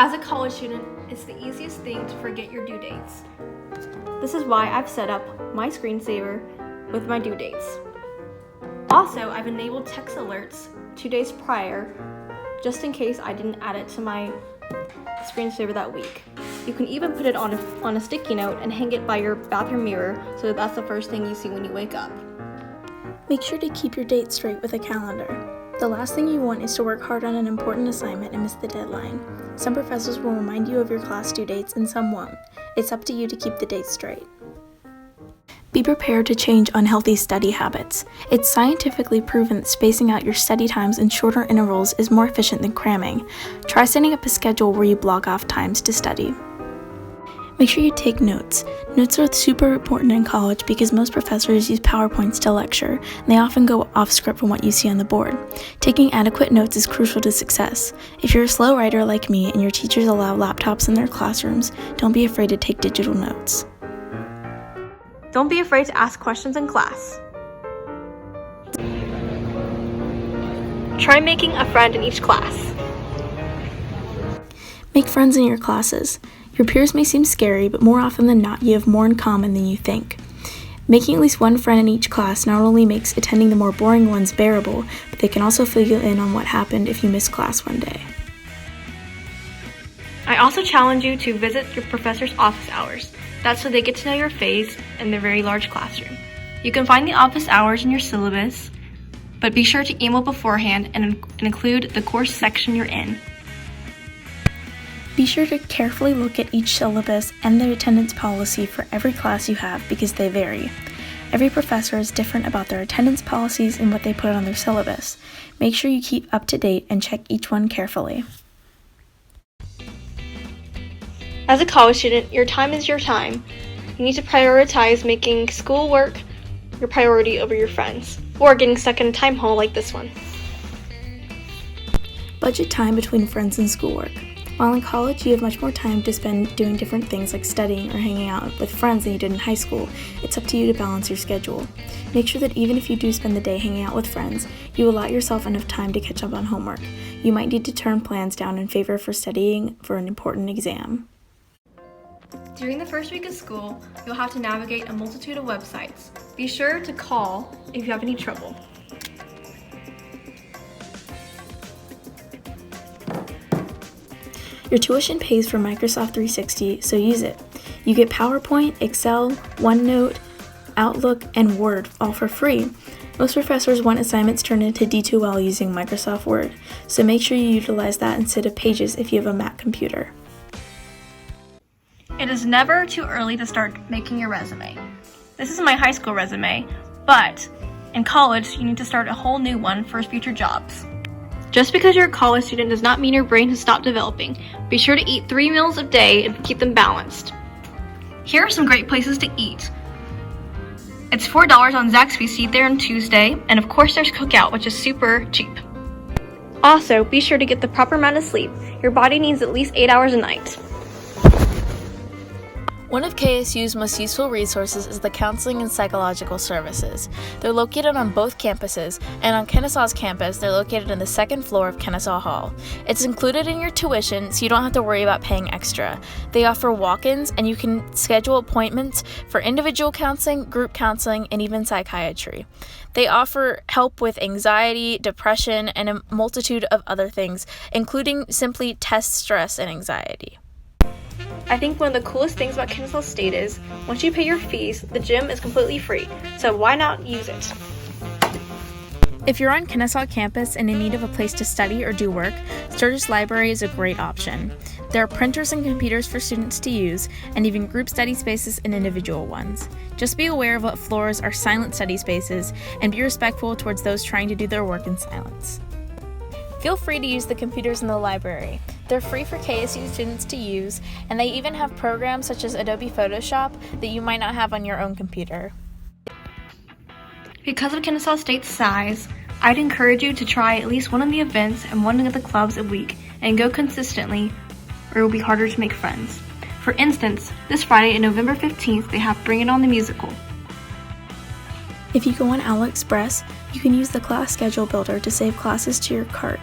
As a college student, it's the easiest thing to forget your due dates. This is why I've set up my screensaver with my due dates. Also, I've enabled text alerts 2 days prior, just in case I didn't add it to my screensaver that week. You can even put it on a sticky note and hang it by your bathroom mirror so that's the first thing you see when you wake up. Make sure to keep your dates straight with a calendar. The last thing you want is to work hard on an important assignment and miss the deadline. Some professors will remind you of your class due dates and some won't. It's up to you to keep the dates straight. Be prepared to change unhealthy study habits. It's scientifically proven that spacing out your study times in shorter intervals is more efficient than cramming. Try setting up a schedule where you block off times to study. Make sure you take notes. Notes are super important in college because most professors use PowerPoints to lecture, and they often go off script from what you see on the board. Taking adequate notes is crucial to success. If you're a slow writer like me and your teachers allow laptops in their classrooms, don't be afraid to take digital notes. Don't be afraid to ask questions in class. Try making a friend in each class. Make friends in your classes. Your peers may seem scary, but more often than not, you have more in common than you think. Making at least one friend in each class not only makes attending the more boring ones bearable, but they can also fill you in on what happened if you miss class one day. I also challenge you to visit your professor's office hours. That's so they get to know your face in their very large classroom. You can find the office hours in your syllabus, but be sure to email beforehand and include the course section you're in. Be sure to carefully look at each syllabus and the attendance policy for every class you have because they vary. Every professor is different about their attendance policies and what they put on their syllabus. Make sure you keep up to date and check each one carefully. As a college student, your time is your time. You need to prioritize making schoolwork your priority over your friends, or getting stuck in a time hole like this one. Budget time between friends and schoolwork. While in college, you have much more time to spend doing different things like studying or hanging out with friends than you did in high school. It's up to you to balance your schedule. Make sure that even if you do spend the day hanging out with friends, you allot yourself enough time to catch up on homework. You might need to turn plans down in favor for studying for an important exam. During the first week of school, you'll have to navigate a multitude of websites. Be sure to call if you have any trouble. Your tuition pays for Microsoft 360, so use it. You get PowerPoint, Excel, OneNote, Outlook, and Word, all for free. Most professors want assignments turned into D2L using Microsoft Word, so make sure you utilize that instead of Pages if you have a Mac computer. It is never too early to start making your resume. This is my high school resume, but in college, you need to start a whole new one for future jobs. Just because you're a college student does not mean your brain has stopped developing. Be sure to eat 3 meals a day and keep them balanced. Here are some great places to eat. It's $4 on Zaxby's to eat there on Tuesday, and of course there's Cookout, which is super cheap. Also, be sure to get the proper amount of sleep. Your body needs at least 8 hours a night. One of KSU's most useful resources is the Counseling and Psychological Services. They're located on both campuses, and on Kennesaw's campus, they're located on the second floor of Kennesaw Hall. It's included in your tuition, so you don't have to worry about paying extra. They offer walk-ins, and you can schedule appointments for individual counseling, group counseling, and even psychiatry. They offer help with anxiety, depression, and a multitude of other things, including simply test stress and anxiety. I think one of the coolest things about Kennesaw State is, once you pay your fees, the gym is completely free, so why not use it? If you're on Kennesaw campus and in need of a place to study or do work, Sturgis Library is a great option. There are printers and computers for students to use, and even group study spaces and individual ones. Just be aware of what floors are silent study spaces, and be respectful towards those trying to do their work in silence. Feel free to use the computers in the library. They're free for KSU students to use, and they even have programs such as Adobe Photoshop that you might not have on your own computer. Because of Kennesaw State's size, I'd encourage you to try at least one of the events and one of the clubs a week, and go consistently, or it will be harder to make friends. For instance, this Friday, November 15th, they have Bring It On the Musical. If you go on AliExpress, you can use the class schedule builder to save classes to your cart.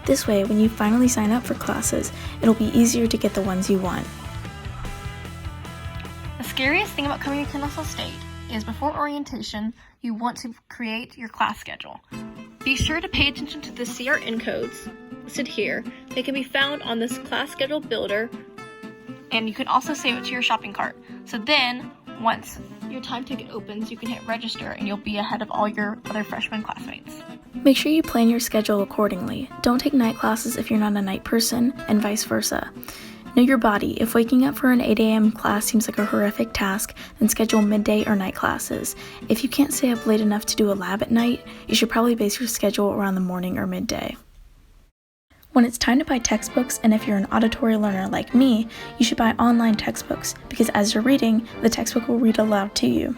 This way, when you finally sign up for classes, it'll be easier to get the ones you want. The scariest thing about coming to Kennesaw State is before orientation, you want to create your class schedule. Be sure to pay attention to the CRN codes listed here. They can be found on this class schedule builder, and you can also save it to your shopping cart. So then, once your time ticket opens, you can hit register and you'll be ahead of all your other freshman classmates. Make sure you plan your schedule accordingly. Don't take night classes if you're not a night person, and vice versa. Know your body. If waking up for an 8 a.m. class seems like a horrific task, then schedule midday or night classes. If you can't stay up late enough to do a lab at night, you should probably base your schedule around the morning or midday. When it's time to buy textbooks, and if you're an auditory learner like me, you should buy online textbooks, because as you're reading, the textbook will read aloud to you.